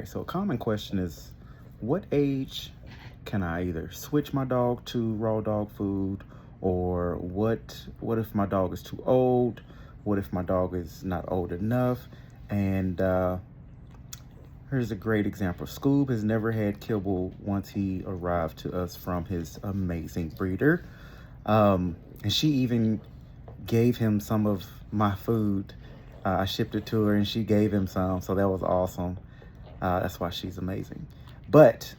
So a common question is, what age can I either switch my dog to raw dog food, or what if my dog is too old? What if my dog is not old enough? And here's a great example. Scoob has never had kibble once he arrived to us from his amazing breeder. And she even gave him some of my food. I shipped it to her and she gave him some, so that was awesome. That's why she's amazing. But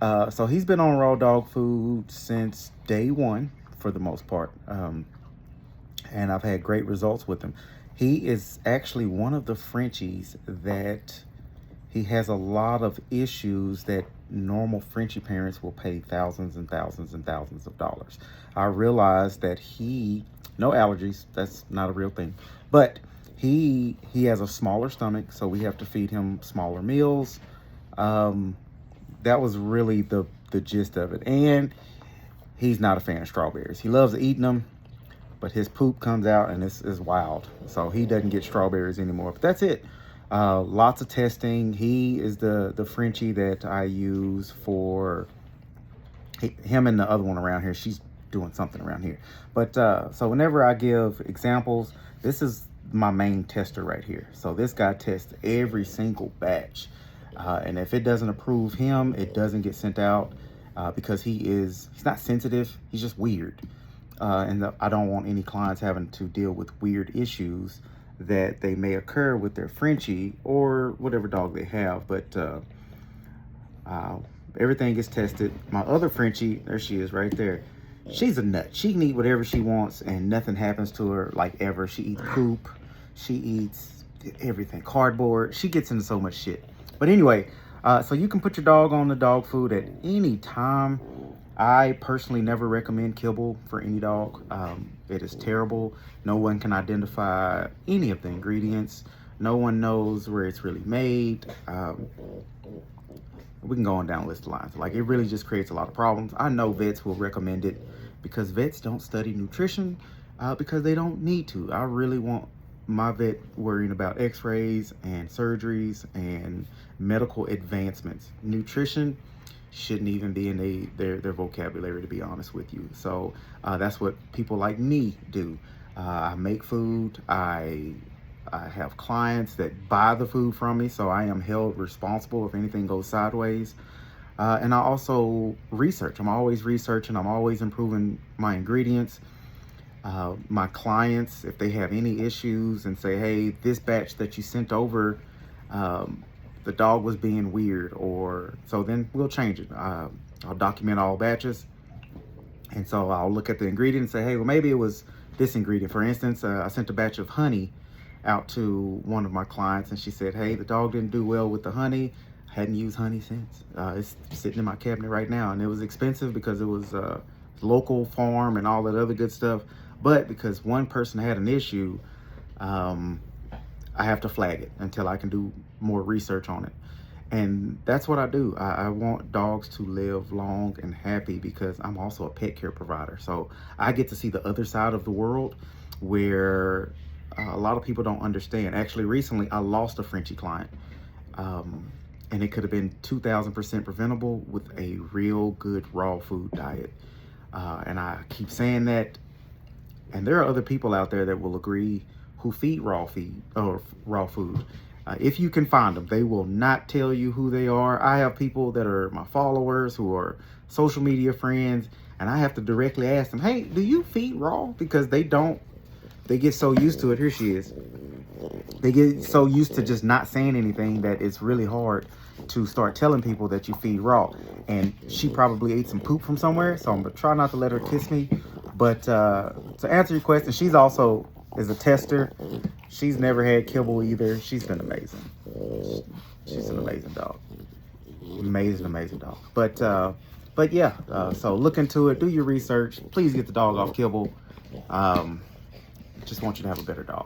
so he's been on raw dog food since day one for the most part. And I've had great results with him. He is actually one of the Frenchies that he has a lot of issues that normal Frenchie parents will pay thousands and thousands and thousands of dollars. I realized that no allergies, that's not a real thing, but he has a smaller stomach, so we have to feed him smaller meals. That was really the gist of it. And he's not a fan of strawberries. He loves eating them, but his poop comes out and it's wild. So he doesn't get strawberries anymore, but that's it. Lots of testing. He is the Frenchie that I use for him, and the other one around here. She's doing something around here. But so whenever I give examples, this is my main tester right here. So this guy tests every single batch. And if it doesn't approve him, it doesn't get sent out because he's not sensitive. He's just weird. And I don't want any clients having to deal with weird issues that they may occur with their Frenchie or whatever dog they have. But everything gets tested. My other Frenchie, there she is right there. She's a nut. She can eat whatever she wants and nothing happens to her like ever. She eats poop. She eats everything. Cardboard. She gets into so much shit. But anyway, so you can put your dog on the dog food at any time. I personally never recommend kibble for any dog. It is terrible. No one can identify any of the ingredients. No one knows where it's really made. We can go on down the list of lines. Like, it really just creates a lot of problems. I know vets will recommend it because vets don't study nutrition because they don't need to. I really want my vet worrying about x-rays and surgeries and medical advancements. Nutrition shouldn't even be in their vocabulary, to be honest with you. So that's what people like me do. I make food. I have clients that buy the food from me, so I am held responsible if anything goes sideways. And I also research. I'm always researching. I'm always improving my ingredients. My clients, if they have any issues and say, hey, this batch that you sent over, the dog was being weird, so then we'll change it. I'll document all batches. And so I'll look at the ingredient and say, hey, well, maybe it was this ingredient. For instance, I sent a batch of honey out to one of my clients and she said, hey, the dog didn't do well with the honey. Hadn't used honey since. It's sitting in my cabinet right now, and it was expensive because it was local farm and all that other good stuff. But because one person had an issue, I have to flag it until I can do more research on it. And that's what I do. I want dogs to live long and happy because I'm also a pet care provider. So I get to see the other side of the world where a lot of people don't understand. Actually, recently I lost a Frenchie client. And it could have been 2,000% preventable with a real good raw food diet. And I keep saying that. And there are other people out there that will agree who feed raw food. If you can find them, they will not tell you who they are. I have people that are my followers who are social media friends, and I have to directly ask them, hey, do you feed raw? Because they get so used to it. Here she is. They get so used to just not saying anything that it's really hard to start telling people that you feed raw. And she probably ate some poop from somewhere, so I'm gonna try not to let her kiss me. But to answer your question, she's also is a tester. She's never had kibble either. She's been amazing. She's an amazing dog. Amazing dog. But yeah, so look into it. Do your research. Please get the dog off kibble. Just want you to have a better dog.